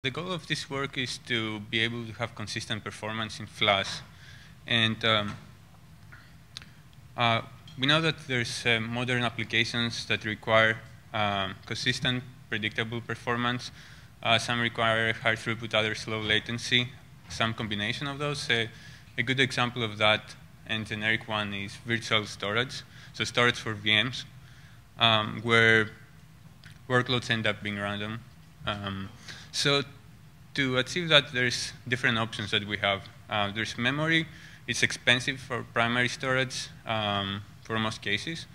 The goal of this work is to be able to have consistent performance in Flash. And we know that there's modern applications that require consistent, predictable performance. Some require high throughput, others low latency, some combination of those. A good example of that, and generic one, is virtual storage. So storage for VMs, where workloads end up being random. So to achieve that, there's different options that we have. There's memory. It's expensive for primary storage for most cases.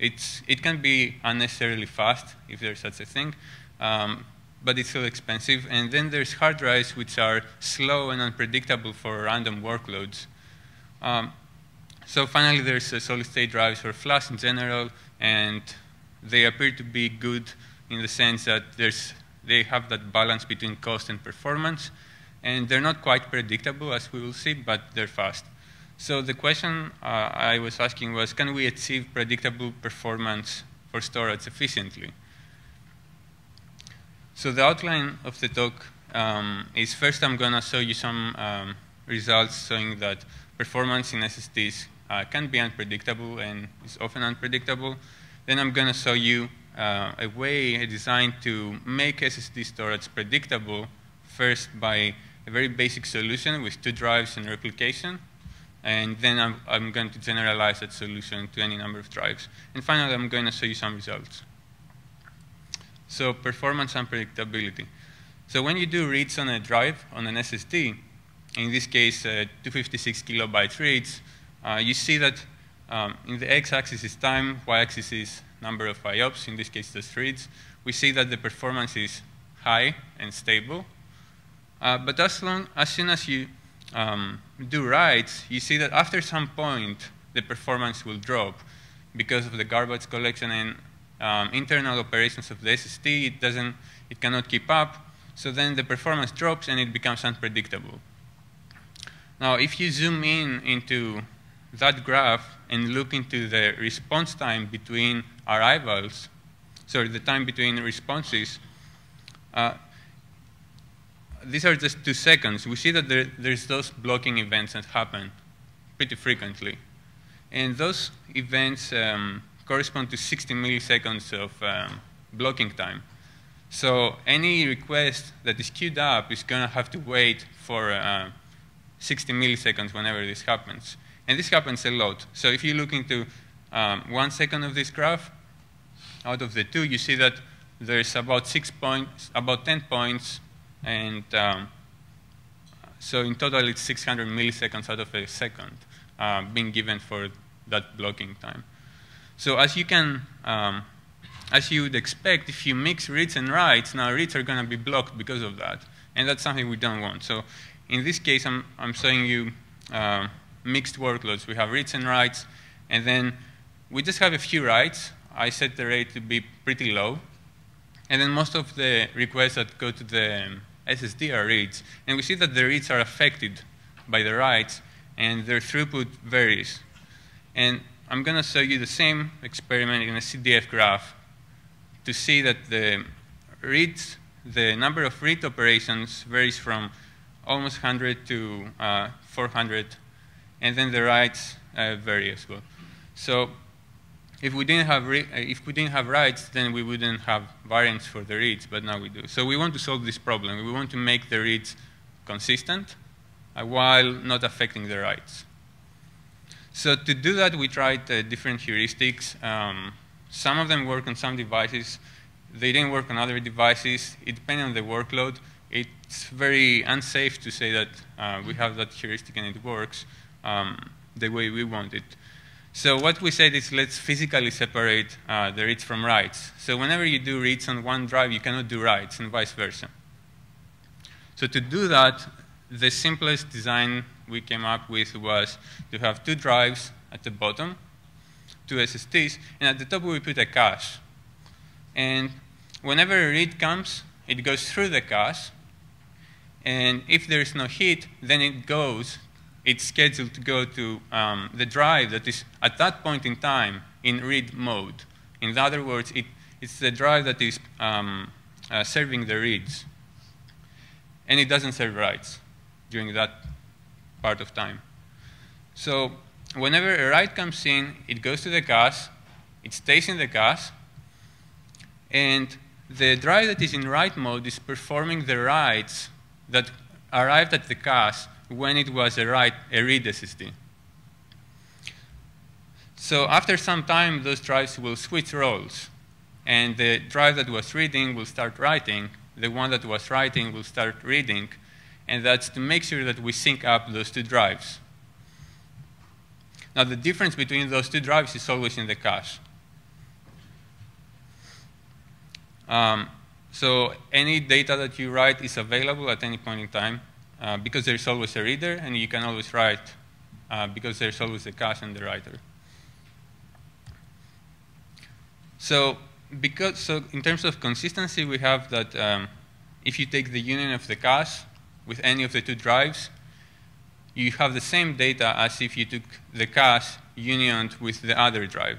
It can be unnecessarily fast, if there's such a thing, but it's still expensive. And then there's hard drives, which are slow and unpredictable for random workloads. So finally, there's solid-state drives for Flash in general, and they appear to be good in the sense that they have that balance between cost and performance. And they're not quite predictable, as we will see, but they're fast. So the question I was asking was, can we achieve predictable performance for storage efficiently? So the outline of the talk is, first I'm going to show you some results showing that performance in SSDs can be unpredictable and is often unpredictable. Then I'm going to show you a design to make SSD storage predictable, first by a very basic solution with 2 drives and replication. And then I'm going to generalize that solution to any number of drives. And finally, I'm going to show you some results. So performance and predictability. So when you do reads on a drive, on an SSD, in this case, 256 kilobyte reads, you see that in the x-axis is time, y-axis is number of IOPS, in this case, just reads. We see that the performance is high and stable. But as soon as you do writes, you see that after some point, the performance will drop because of the garbage collection and internal operations of the SSD. It cannot keep up. So then the performance drops and it becomes unpredictable. Now, if you zoom into that graph and look into the response time between arrivals, sorry, the time between responses, these are just 2 seconds. We see that there's those blocking events that happen pretty frequently. And those events correspond to 60 milliseconds of blocking time. So any request that is queued up is going to have to wait for 60 milliseconds whenever this happens. And this happens a lot. So if you look into 1 second of this graph, out of the 2, you see that there's about 6 points, about 10 points, and so in total, it's 600 milliseconds out of a second being given for that blocking time. So as you would expect, if you mix reads and writes, now reads are going to be blocked because of that, and that's something we don't want. So in this case, I'm showing you mixed workloads. We have reads and writes, and then we just have a few writes. I set the rate to be pretty low, and then most of the requests that go to the SSD are reads. And we see that the reads are affected by the writes, and their throughput varies. And I'm going to show you the same experiment in a CDF graph to see that the number of read operations varies from almost 100 to 400, and then the writes vary as well. So if we didn't have writes, then we wouldn't have variance for the reads, but now we do. So we want to solve this problem. We want to make the reads consistent while not affecting the writes. So to do that, we tried different heuristics. Some of them work on some devices. They didn't work on other devices. It depended on the workload. It's very unsafe to say that we have that heuristic and it works the way we want it. So what we said is, let's physically separate the reads from writes. So whenever you do reads on one drive, you cannot do writes, and vice versa. So to do that, the simplest design we came up with was to have 2 drives at the bottom, 2 SSDs, and at the top we put a cache. And whenever a read comes, it goes through the cache, and if there is no hit, then it's scheduled to go to the drive that is at that point in time in read mode. In other words, it's the drive that is serving the reads. and it doesn't serve writes during that part of time. So whenever a write comes in, it goes to the cache, it stays in the cache, and the drive that is in write mode is performing the writes that arrived at the cache when it was a read SSD. So after some time, those drives will switch roles. And the drive that was reading will start writing. The one that was writing will start reading. And that's to make sure that we sync up those two drives. Now, the difference between those two drives is always in the cache. So any data that you write is available at any point in time because there's always a reader, and you can always write because there's always a cache and the writer. So in terms of consistency, we have that if you take the union of the cache with any of the two drives, you have the same data as if you took the cache unioned with the other drive.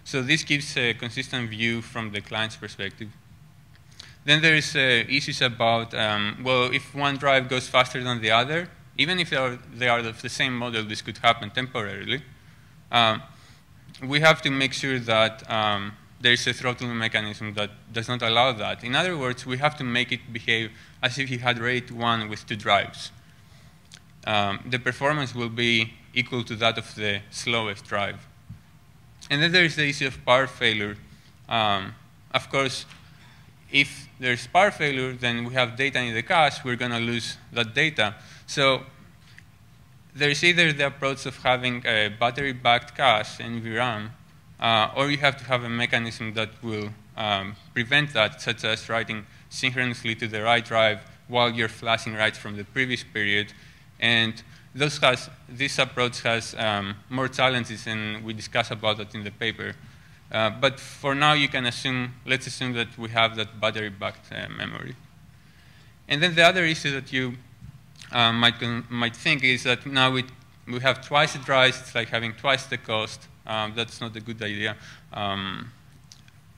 So this gives a consistent view from the client's perspective. Then there is issues about, well, if one drive goes faster than the other, even if they are of the same model, this could happen temporarily. We have to make sure that there is a throttling mechanism that does not allow that. In other words, we have to make it behave as if you had RAID 1 with two drives. The performance will be equal to that of the slowest drive. And then there is the issue of power failure. Of course, if there's power failure, then we have data in the cache, we're going to lose that data. So there's either the approach of having a battery-backed cache in VRAM, or you have to have a mechanism that will prevent that, such as writing synchronously to the write drive while you're flashing writes from the previous period. And this approach has more challenges, and we discuss about that in the paper. But for now, you can assume, let's assume that we have that battery-backed memory. And then the other issue that you might think is that now we have twice the drives, it's like having twice the cost. That's not a good idea.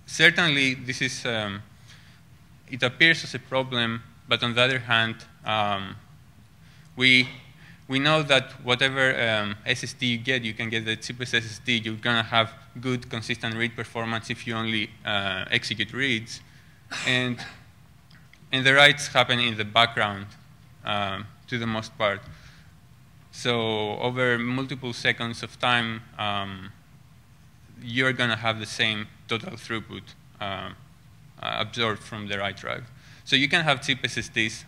Certainly, this is, it appears as a problem, but on the other hand, we know that whatever SSD you get, you can get the cheapest SSD. You're going to have good, consistent read performance if you only execute reads. And the writes happen in the background to the most part. So over multiple seconds of time, you're going to have the same total throughput absorbed from the write drive. So you can have cheap SSDs.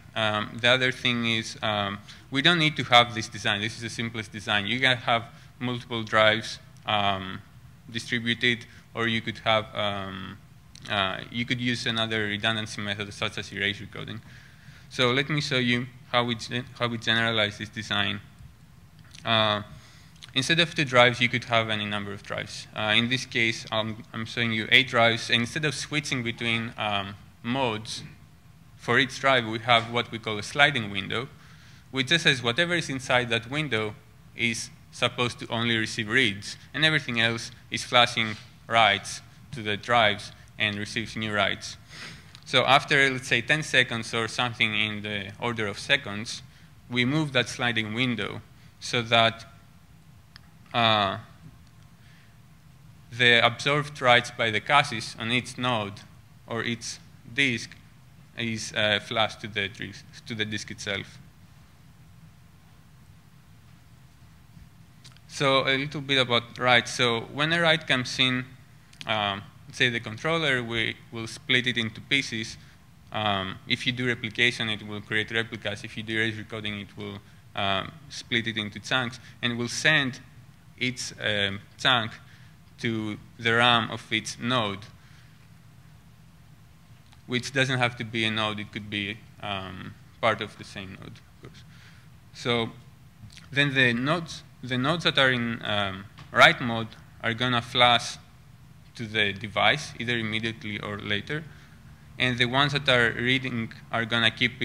The other thing is we don't need to have this design. This is the simplest design. You can have multiple drives distributed, or you could have you could use another redundancy method such as erase recoding. So let me show you how we generalize this design. Instead of two drives, you could have any number of drives. In this case, I'm showing you 8 drives. And instead of switching between modes, for each drive, we have what we call a sliding window, which just says whatever is inside that window is supposed to only receive reads, and everything else is flashing writes to the drives and receives new writes. So after, let's say, 10 seconds or something in the order of seconds, we move that sliding window so that the absorbed writes by the caches on each node or each disk is flashed to the disk itself. So a little bit about writes. So when a write comes in, say the controller, we will split it into pieces. If you do replication, it will create replicas. If you do erase recoding, it will split it into chunks, and will send each chunk to the RAM of each node, which doesn't have to be a node. It could be part of the same node, of course. So then the nodes that are in write mode are going to flash to the device, either immediately or later. And the ones that are reading are going to keep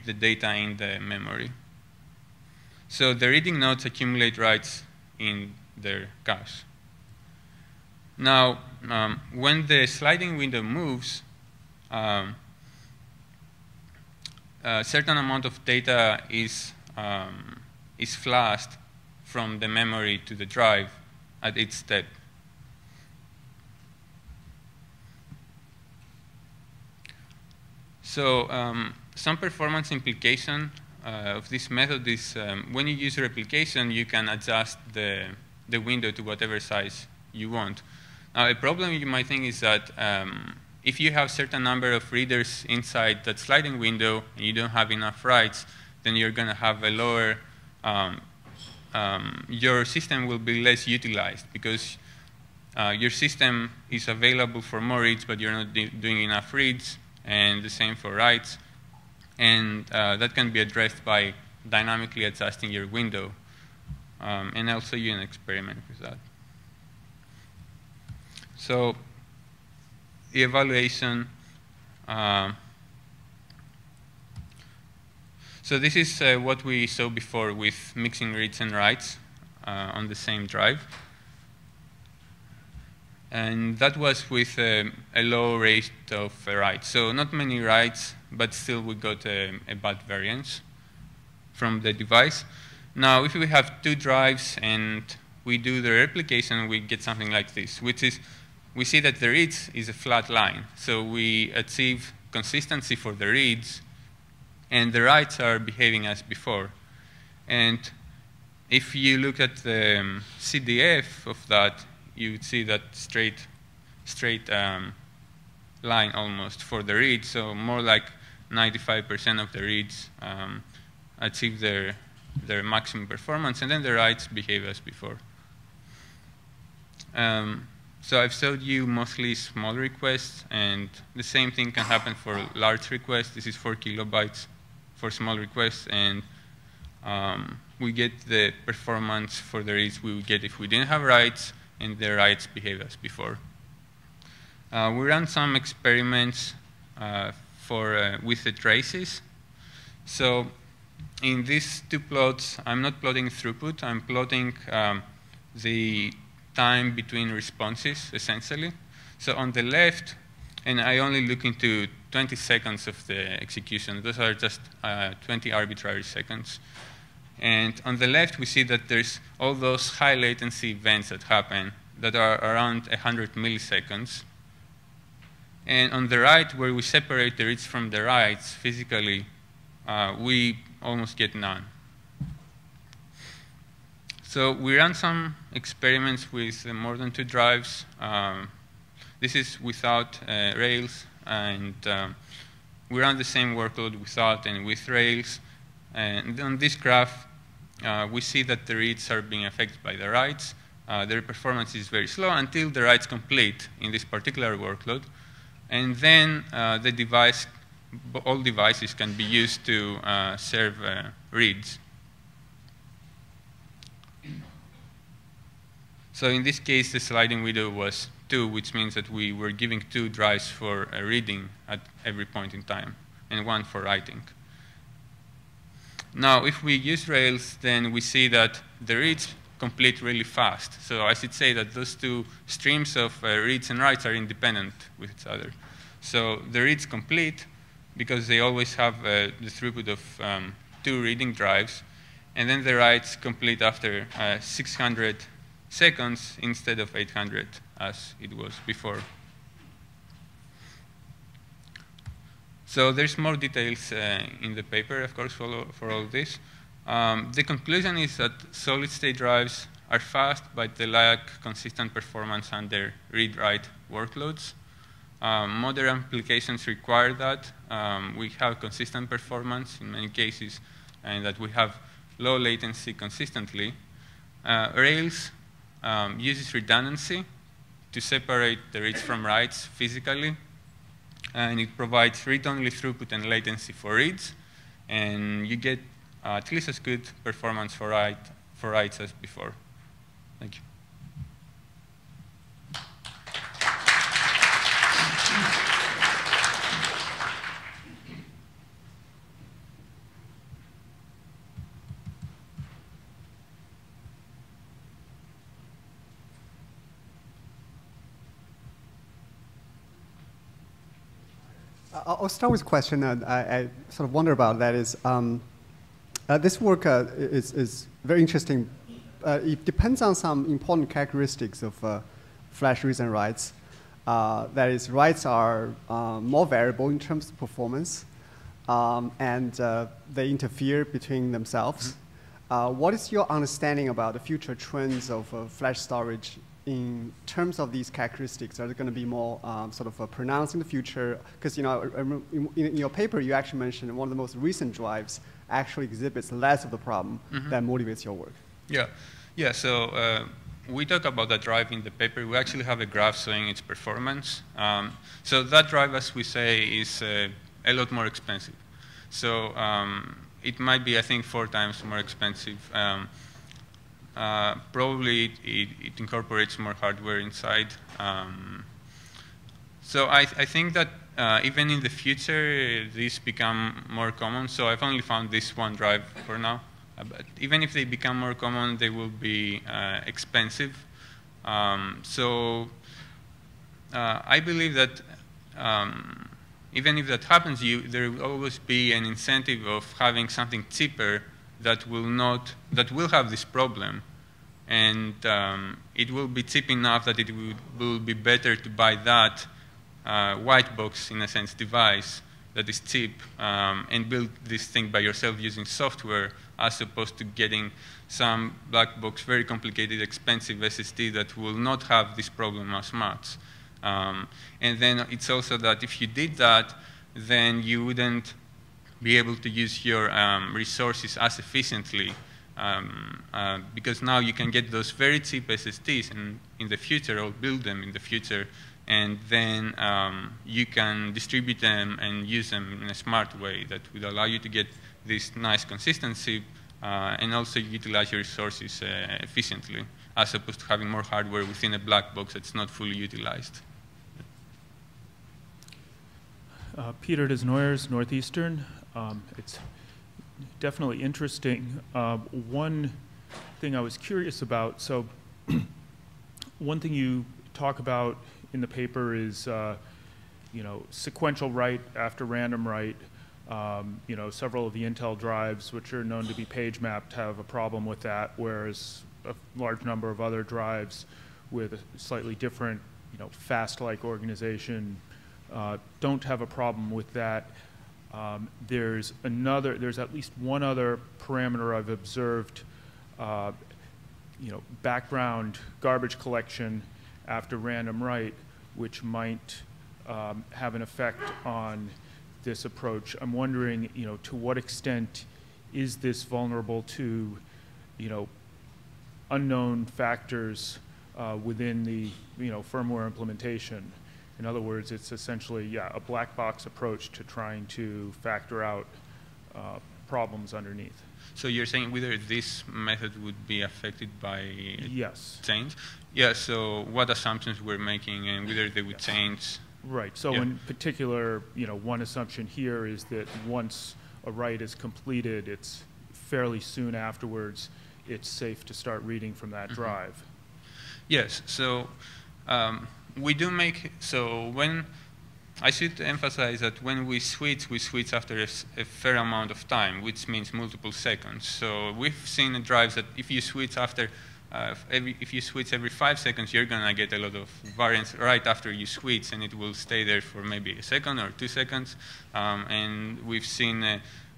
the data in the memory. So the reading nodes accumulate writes in their cache. Now, when the sliding window moves, a certain amount of data is flashed from the memory to the drive at each step. So some performance implication of this method is when you use replication, you can adjust the window to whatever size you want. Now, a problem you might think is that if you have a certain number of readers inside that sliding window and you don't have enough writes, then you're going to have a lower, your system will be less utilized because your system is available for more reads, but you're not doing enough reads, and the same for writes. And that can be addressed by dynamically adjusting your window. And I'll show you an experiment with that. So the evaluation. So this is what we saw before with mixing reads and writes on the same drive. And that was with a low rate of writes. So not many writes, but still we got a bad variance from the device. Now, if we have two drives and we do the replication, we get something like this, which is we see that the reads is a flat line. So we achieve consistency for the reads, and the writes are behaving as before. And if you look at the CDF of that, you would see that straight line almost for the reads. So more like 95% of the reads achieve their maximum performance, and then the writes behave as before. So I've showed you mostly small requests, and the same thing can happen for large requests. This is 4 kilobytes for small requests, and we get the performance for the reads we would get if we didn't have writes, and the writes behave as before. We ran some experiments with the traces. So in these two plots, I'm not plotting throughput. I'm plotting the time between responses, essentially. So on the left, and I only look into 20 seconds of the execution. Those are just 20 arbitrary seconds. And on the left, we see that there's all those high latency events that happen that are around 100 milliseconds. And on the right, where we separate the reads from the writes physically, we almost get none. So we ran some experiments with more than 2 drives. This is without Rails, and we ran the same workload without and with Rails. And on this graph, we see that the reads are being affected by the writes. Their performance is very slow until the writes complete in this particular workload. And then the device, all devices can be used to serve reads. So in this case, the sliding window was 2, which means that we were giving 2 drives for reading at every point in time, and 1 for writing. Now, if we use Rails, then we see that the reads complete really fast. So I should say that those 2 streams of reads and writes are independent with each other. So the reads complete because they always have the throughput of 2 reading drives, and then the writes complete after 600 seconds instead of 800 as it was before. So there's more details in the paper, of course, for all this. The conclusion is that solid-state drives are fast, but they lack consistent performance under read-write workloads. Modern applications require that. We have consistent performance in many cases, and that we have low latency consistently. Rails uses redundancy to separate the reads from writes physically, and it provides read-only throughput and latency for reads, and you get at least as good performance for writes as before. Thank you. I'll start with a question that I sort of wonder about. That is, this work is very interesting. It depends on some important characteristics of flash reads and writes. That is, writes are more variable in terms of performance, and they interfere between themselves. What is your understanding about the future trends of flash storage in terms of these characteristics? Are they going to be more sort of pronounced in the future? Because in your paper, you actually mentioned one of the most recent drives actually exhibits less of the problem that motivates your work. Yeah. So we talk about that drive in the paper. We actually have a graph showing its performance. So that drive, as we say, is a lot more expensive. So it might be, I think, 4 times more expensive. Probably it incorporates more hardware inside. So I think that even in the future, these become more common. So I've only found this one drive for now. But even if they become more common, they will be expensive. So I believe that even if that happens, there will always be an incentive of having something cheaper that will have this problem, and it will be cheap enough that it will be better to buy that white box, in a sense, device that is cheap and build this thing by yourself using software, as opposed to getting some black box, very complicated, expensive SSD that will not have this problem as much. And then it's also that if you did that, then you wouldn't be able to use your resources as efficiently, because now you can get those very cheap SSDs in the future, or build them in the future, and then you can distribute them and use them in a smart way that would allow you to get this nice consistency and also utilize your resources efficiently, as opposed to having more hardware within a black box that's not fully utilized. Peter Desnoyers, Northeastern. It's definitely interesting. One thing I was curious about, so one thing you talk about in the paper is sequential write after random write. Several of the Intel drives, which are known to be page mapped, have a problem with that, whereas a large number of other drives with a slightly different, fast-like organization don't have a problem with that. There's at least one other parameter I've observed, background garbage collection after random write, which might have an effect on this approach. I'm wondering, to what extent is this vulnerable to, unknown factors within the, firmware implementation? In other words, it's essentially, a black box approach to trying to factor out problems underneath. So you're saying whether this method would be affected by change? Yeah, so what assumptions we're making and whether they would change? Right, so in particular, one assumption here is that once a write is completed, it's fairly soon afterwards, it's safe to start reading from that drive. Yes, so we do make, so when, I should emphasize that when we switch after a fair amount of time, which means multiple seconds. So we've seen drives that if you switch after, if you switch every 5 seconds, you're gonna get a lot of variance right after you switch, and it will stay there for maybe a second or 2 seconds. And we've seen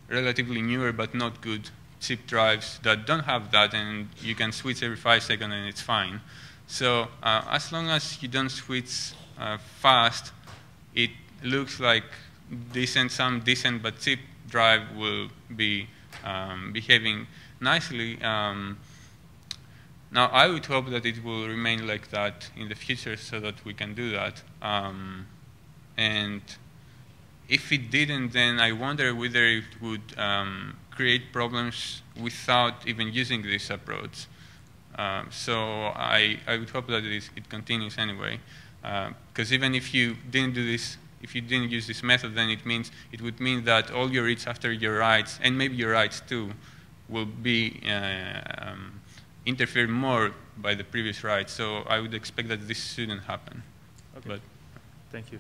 relatively newer but not good cheap drives that don't have that, and you can switch every 5 seconds and it's fine. So as long as you don't switch fast, it looks like some decent but cheap drive will be behaving nicely. Now, I would hope that it will remain like that in the future so that we can do that. And if it didn't, then I wonder whether it would create problems without even using this approach. So I would hope that it continues anyway. Because even if you didn't do this, if you didn't use this method, then it would mean that all your reads after your writes, and maybe your writes too, will be interfered more by the previous write. So I would expect that this shouldn't happen. Okay. But thank you.